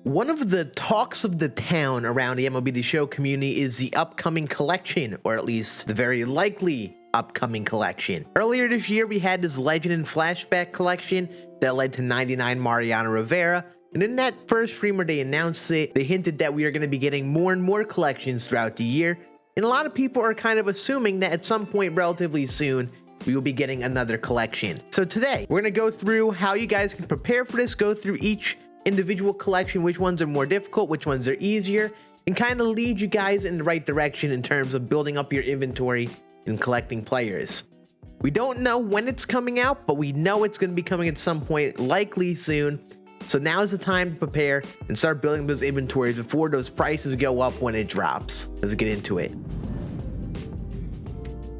One of the talks of the town around the MLB The Show community is the upcoming collection, or at least the very likely upcoming collection. Earlier this year, we had this Legend and Flashback collection that led to 99 Mariano Rivera. And in that first stream where they announced it, they hinted that we are going to be getting more and more collections throughout the year. And a lot of people are kind of assuming that at some point relatively soon, we will be getting another collection. So today, we're going to go through how you guys can prepare for this, go through each individual collection, which ones are more difficult, which ones are easier, and kind of lead you guys in the right direction in terms of building up your inventory and collecting players. We don't know when it's coming out, but we know it's going to be coming at some point, likely soon. So now is the time to prepare and start building those inventories before those prices go up when it drops. Let's get into it.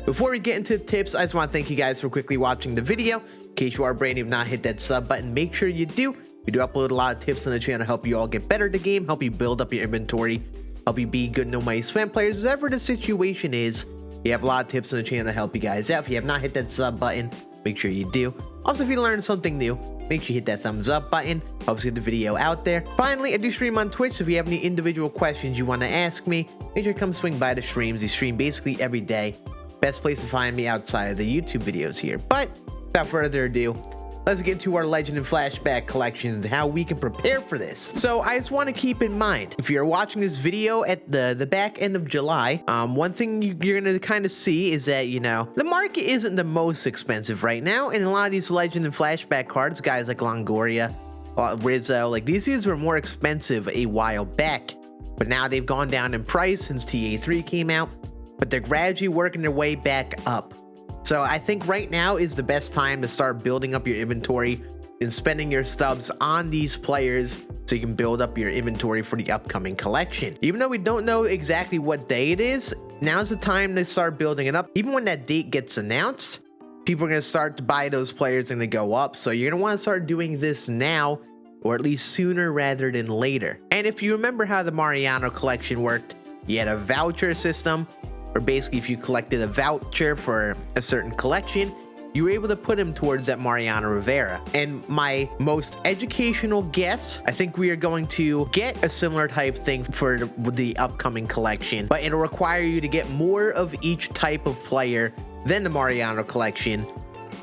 Before we get into the tips, I just want to thank you guys for quickly watching the video. In case you are brand new and not hit that sub button, make sure you do. We do upload a lot of tips on the channel to help you all get better at the game, help you build up your inventory, help you be good no money spam players, whatever the situation is. We have a lot of tips on the channel to help you guys out. If you have not hit that sub button, make sure you do. Also, if you learned something new, make sure you hit that thumbs up button. Helps get the video out there. Finally, I do stream on Twitch, so if you have any individual questions you want to ask me, make sure to come swing by the streams. We stream basically every day. Best place to find me outside of the YouTube videos here. But without further ado, let's get into our Legend and Flashback collections, how we can prepare for this. So I just want to keep in mind, if you're watching this video at the back end of July, one thing you're going to kind of see is that, you know, the market isn't the most expensive right now. And a lot of these Legend and Flashback cards, guys like Longoria, Rizzo, like these were more expensive a while back. But now they've gone down in price since TA3 came out. But they're gradually working their way back up. So I think right now is the best time to start building up your inventory and spending your stubs on these players so you can build up your inventory for the upcoming collection. Even though we don't know exactly what day it is, now's the time to start building it up. Even when that date gets announced, people are going to start to buy those players and they go up. So you're going to want to start doing this now, or at least sooner rather than later. And if you remember how the Mariano collection worked, you had a voucher system. Or basically, if you collected a voucher for a certain collection, you were able to put him towards that Mariano Rivera. And my most educational guess, I think we are going to get a similar type thing for the upcoming collection, but it'll require you to get more of each type of player than the Mariano collection,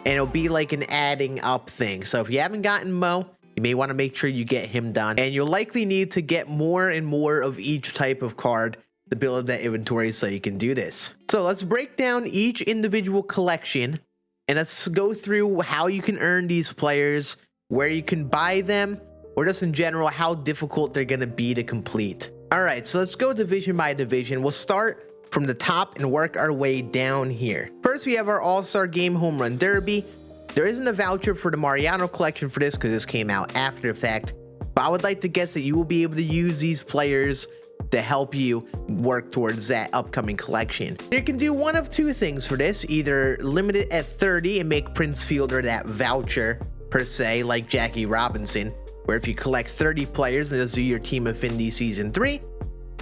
and it'll be like an adding up thing. So if you haven't gotten Mo, you may want to make sure you get him done, and you'll likely need to get more and more of each type of card to build up that inventory so you can do this. So let's break down each individual collection and let's go through how you can earn these players, where you can buy them, or just in general how difficult they're going to be to complete. All right, so let's go division by division. We'll start from the top and work our way down here. First, we have our All-Star Game Home Run Derby. There isn't a voucher for the Mariano collection for this because this came out after the fact, but I would like to guess that you will be able to use these players to help you work towards that upcoming collection. You can do one of two things for this: either limit it at 30 and make Prince Fielder that voucher per se, like Jackie Robinson, where if you collect 30 players and just do your Team Affinity Season 3,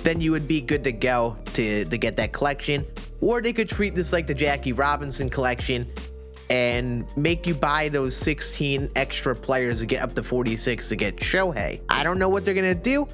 then you would be good to go to get that collection. Or they could treat this like the Jackie Robinson collection and make you buy those 16 extra players to get up to 46 to get Shohei. I don't know what they're gonna do.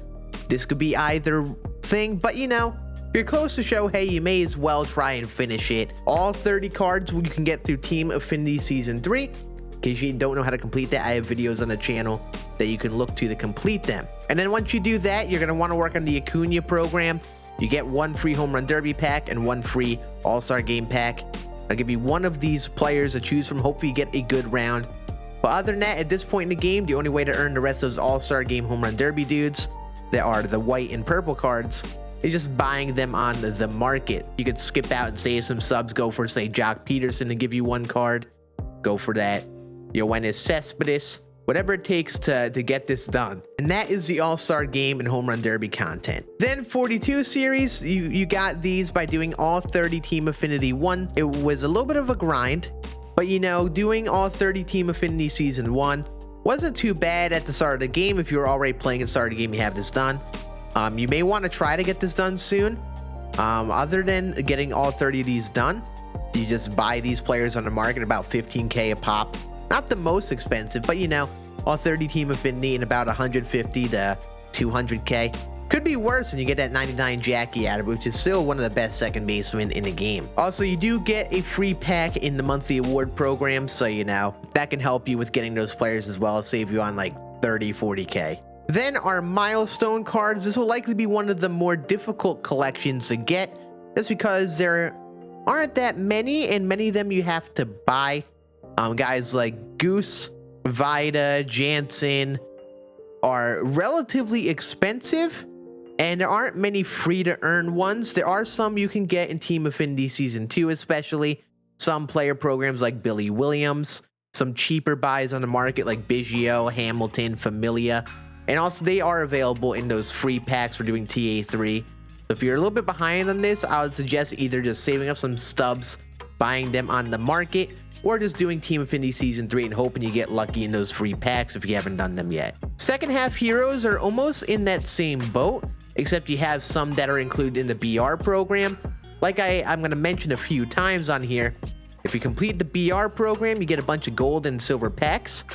This could be either thing, but you know, if you're close to Shohei, you may as well try and finish it. All 30 cards you can get through Team Affinity Season 3. In case you don't know how to complete that, I have videos on the channel that you can look to complete them. And then once you do that, you're going to want to work on the Acuna program. You get one free Home Run Derby pack and one free All-Star Game pack. I'll give you one of these players to choose from. Hopefully you get a good round. But other than that, at this point in the game, the only way to earn the rest of those All-Star Game Home Run Derby dudes that are the white and purple cards is just buying them on the market. You could skip out and save some subs, go for say Jock Peterson to give you one card, go for that Yoenis Cespedes, whatever it takes to get this done. And that is the All-Star Game and Home Run Derby content. Then 42 series, you got these by doing all 30 Team Affinity 1. It was a little bit of a grind, but you know, doing all 30 Team Affinity Season 1 wasn't too bad at the start of the game. If you're already playing at the start of the game, you have this done. You may want to try to get this done soon. Other than getting all 30 of these done, you just buy these players on the market, about 15K a pop. Not the most expensive, but you know, all 30 Team Affinity and about 150 to 200k. Could be worse and you get that 99 Jackie out of it, which is still one of the best second basemen in the game. Also, you do get a free pack in the monthly award program, so you know, that can help you with getting those players as well, save you on like 30, 40k. Then our milestone cards. This will likely be one of the more difficult collections to get, just because there aren't that many, and many of them you have to buy. Guys like Goose, Vida, Jansen are relatively expensive, and there aren't many free to earn ones. There are some you can get in Team Affinity Season 2, especially some player programs like Billy Williams, some cheaper buys on the market like Biggio, Hamilton, Familia, and also they are available in those free packs for doing TA3. So if you're a little bit behind on this, I would suggest either just saving up some stubs, buying them on the market, or just doing Team Affinity Season 3 and hoping you get lucky in those free packs if you haven't done them yet. Second half heroes are almost in that same boat, except you have some that are included in the BR program. Like I'm going to mention a few times on here, if you complete the BR program, you get a bunch of gold and silver packs,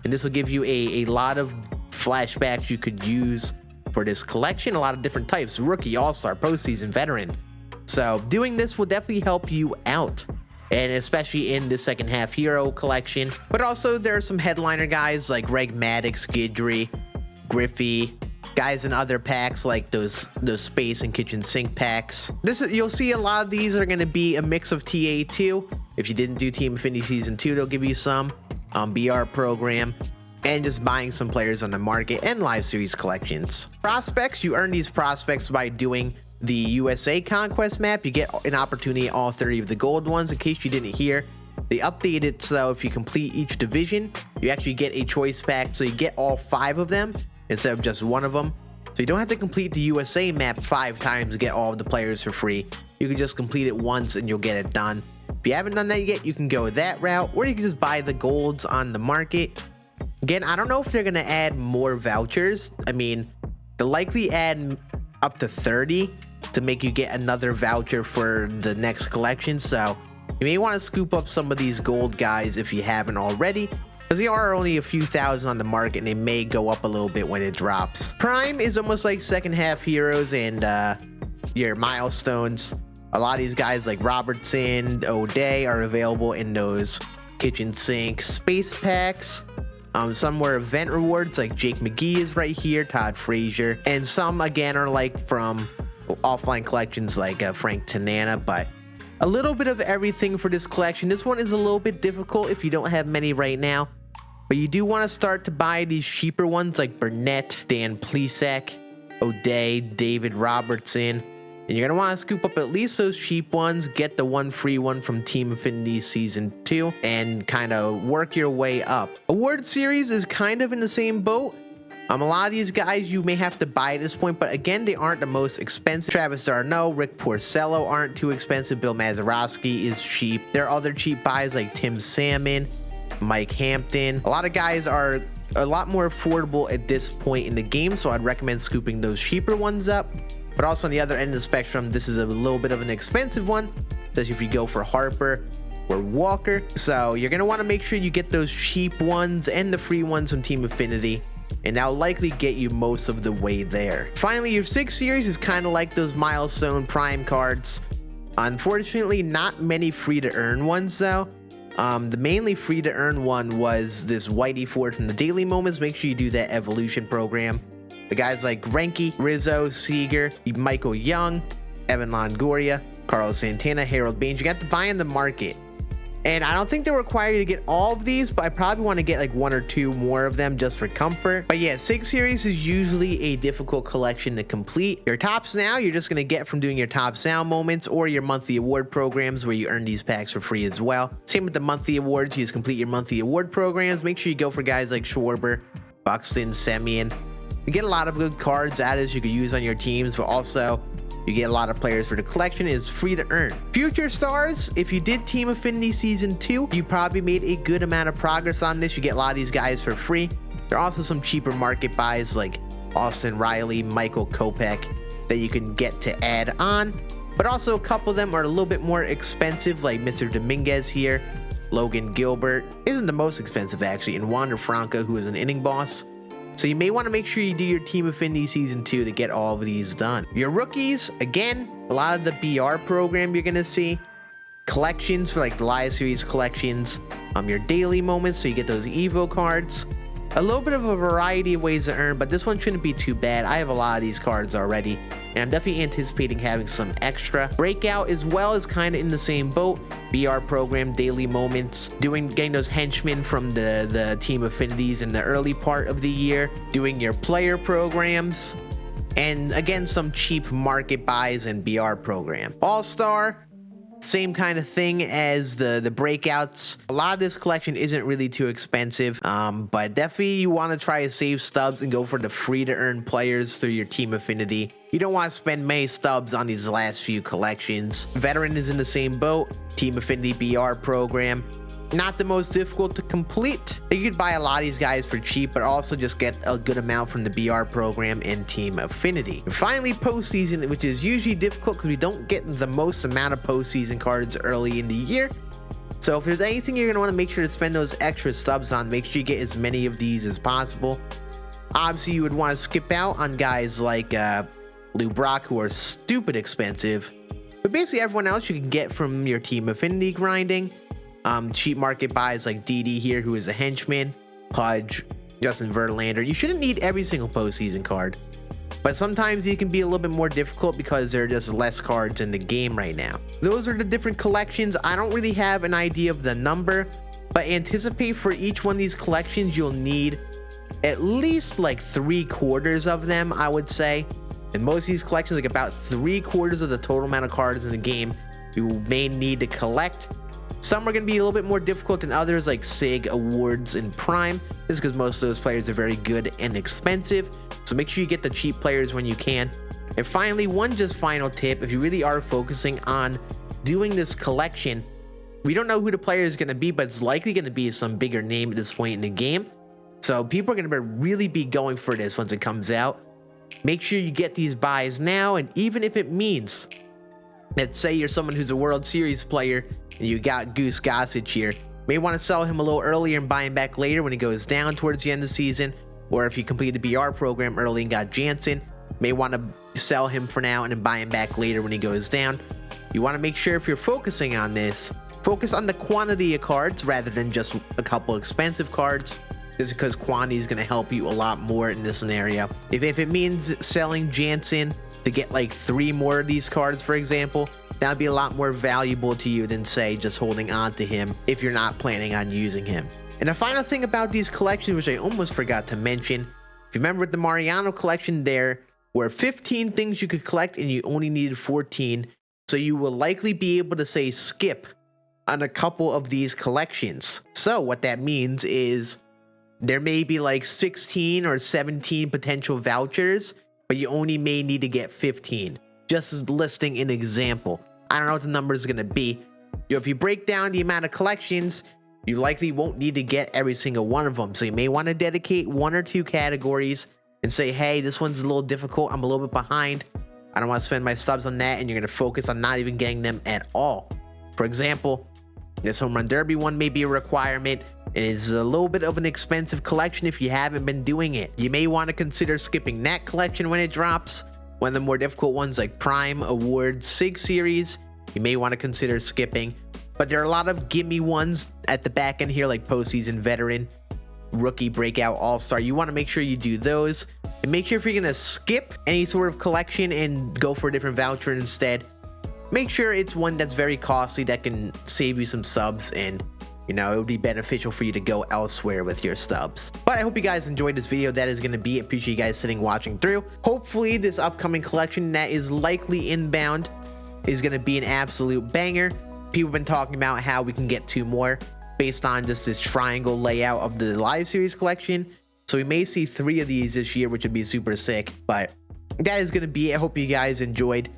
and this will give you a lot of flashbacks you could use for this collection. A lot of different types: rookie, all-star, postseason, veteran. So doing this will definitely help you out, and especially in the second half hero collection. But also there are some headliner guys like Reg Maddox, Guidry, Griffey, guys in other packs like those space and kitchen sink packs. You'll see a lot of these are going to be a mix of TA2. If you didn't do Team Affinity Season 2, they'll give you some BR program, and just buying some players on the market and live series collections. Prospects, you earn these prospects by doing the USA Conquest map. You get an opportunity at all 30 of the gold ones. In case you didn't hear, they updated it so if you complete each division, you actually get a choice pack, so you get all 5 of them instead of just one of them. So you don't have to complete the USA map 5 times to get all of the players for free. You can just complete it once and you'll get it done. If you haven't done that yet, you can go that route, or you can just buy the golds on the market. Again, I don't know if they're going to add more vouchers. I mean, they'll likely add up to 30 to make you get another voucher for the next collection. So you may want to scoop up some of these gold guys if you haven't already, because they are only a few thousand on the market and they may go up a little bit when it drops. Prime is almost like second half heroes and your milestones. A lot of these guys like Robertson, O'Day are available in those kitchen sink space packs. Some were event rewards like Jake McGee is right here, Todd Frazier, and some again are like from offline collections like Frank Tanana. But a little bit of everything for this collection. This one is a little bit difficult if you don't have many right now, but you do want to start to buy these cheaper ones like Burnett, Dan Plesac, O'Day, David Robertson. And you're going to want to scoop up at least those cheap ones, get the one free one from Team Affinity Season 2, and kind of work your way up. Award Series is kind of in the same boat. A lot of these guys you may have to buy at this point, but again, they aren't the most expensive. Travis d'Arnaud, Rick Porcello aren't too expensive. Bill Mazeroski is cheap. There are other cheap buys like Tim Salmon, Mike Hampton. A lot of guys are a lot more affordable at this point in the game, so I'd recommend scooping those cheaper ones up. But also on the other end of the spectrum, this is a little bit of an expensive one, especially if you go for Harper or Walker. So you're going to want to make sure you get those cheap ones and the free ones from Team Affinity, and that'll likely get you most of the way there. Finally, your 6 series is kind of like those Milestone Prime cards. Unfortunately, not many free to earn ones though. The mainly free to earn one was this Whitey Ford from the Daily Moments. Make sure you do that evolution program. The guys like Renke, Rizzo, Seager, Michael Young, Evan Longoria, Carlos Santana, Harold Baines. You got to buy in the market. And I don't think they require you to get all of these, but I probably want to get like 1 or 2 more of them just for comfort. But yeah, 6 series is usually a difficult collection to complete. Your tops now, you're just going to get from doing your tops now moments or your monthly award programs where you earn these packs for free as well. Same with the monthly awards. You just complete your monthly award programs. Make sure you go for guys like Schwarber, Buxton, Semien. You get a lot of good cards out of this you could use on your teams, but also you get a lot of players for the collection. It's free to earn. Future stars, if you did Team Affinity Season 2, you probably made a good amount of progress on this. You get a lot of these guys for free. There are also some cheaper market buys like Austin Riley, Michael Kopech that you can get to add on. But also a couple of them are a little bit more expensive, like Mr. Dominguez here. Logan Gilbert isn't the most expensive actually, and Wander Franco, who is an inning boss. So you may want to make sure you do your Team Affinity Season 2 to get all of these done. Your rookies, again, a lot of the BR program you're going to see. Collections for like the Live Series collections. Your daily moments, so you get those Evo cards. A little bit of a variety of ways to earn, but this one shouldn't be too bad. I have a lot of these cards already, and I'm definitely anticipating having some extra. Breakout as well is kind of in the same boat. BR program, daily moments, getting those henchmen from the team affinities in the early part of the year, doing your player programs, and again, some cheap market buys and BR program. All-Star, same kind of thing as the breakouts. A lot of this collection isn't really too expensive, but definitely you want to try to save stubs and go for the free to earn players through your team affinity. You don't want to spend many stubs on these last few collections. Veteran is in the same boat. Team affinity BR program, not the most difficult to complete. You could buy a lot of these guys for cheap, but also just get a good amount from the BR program and Team Affinity. And finally, postseason, which is usually difficult because we don't get the most amount of postseason cards early in the year. So if there's anything you're going to want to make sure to spend those extra stubs on, make sure you get as many of these as possible. Obviously, you would want to skip out on guys like Lou Brock, who are stupid expensive. But basically everyone else you can get from your Team Affinity grinding. Cheap market buys like DD here, who is a henchman, Pudge, Justin Verlander. You shouldn't need every single postseason card, but sometimes you can be a little bit more difficult because there are just less cards in the game right now. Those are the different collections. I don't really have an idea of the number, but anticipate for each one of these collections you'll need at least like 3/4 of them, I would say. And most of these collections, like about 3/4 of the total amount of cards in the game you may need to collect. Some are going to be a little bit more difficult than others, like SIG, Awards, and Prime. This is because most of those players are very good and expensive. So make sure you get the cheap players when you can. And finally, one just final tip, if you really are focusing on doing this collection, we don't know who the player is going to be, but it's likely going to be some bigger name at this point in the game. So people are going to really be going for this once it comes out. Make sure you get these buys now, and even if it means, let's say you're someone who's a World Series player and you got Goose Gossage here, you may want to sell him a little earlier and buy him back later when he goes down towards the end of the season. Or if you completed the BR program early and got Jansen, you may want to sell him for now and then buy him back later when he goes down. You want to make sure if you're focusing on this, focus on the quantity of cards rather than just a couple expensive cards, just because quantity is going to help you a lot more in this scenario. If it means selling Jansen to get like 3 more of these cards, for example, that would be a lot more valuable to you than, say, just holding on to him if you're not planning on using him. And the final thing about these collections, which I almost forgot to mention, if you remember with the Mariano collection, there were 15 things you could collect and you only needed 14. So you will likely be able to, say, skip on a couple of these collections. So what that means is there may be like 16 or 17 potential vouchers, but you only may need to get 15. Just as listing an example. I don't know what the number is going to be. If you break down the amount of collections, you likely won't need to get every single one of them. So you may want to dedicate 1 or 2 categories and say, hey, this one's a little difficult. I'm a little bit behind. I don't want to spend my stubs on that. And you're going to focus on not even getting them at all. For example, this Home Run Derby one may be a requirement. It is a little bit of an expensive collection if you haven't been doing it. You may want to consider skipping that collection when it drops. One of the more difficult ones like Prime, Awards, SIG series, you may want to consider skipping. But there are a lot of gimme ones at the back end here, like postseason, veteran, rookie, breakout, all-star. You want to make sure you do those. And make sure if you're going to skip any sort of collection and go for a different voucher instead, make sure it's one that's very costly that can save you some subs, and you know, it would be beneficial for you to go elsewhere with your stubs. But I hope you guys enjoyed this video. That is going to be it. Appreciate you guys sitting watching through. Hopefully this upcoming collection that is likely inbound is going to be an absolute banger. People have been talking about how we can get 2 more based on just this triangle layout of the live series collection. So we may see 3 of these this year, which would be super sick. But that is going to be it. I hope you guys enjoyed.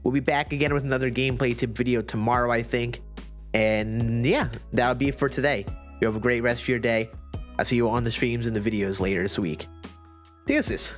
We'll be back again with another gameplay tip video tomorrow, I think. And yeah, that'll be it for today. You have a great rest of your day. I'll see you on the streams and the videos later this week. Deuces.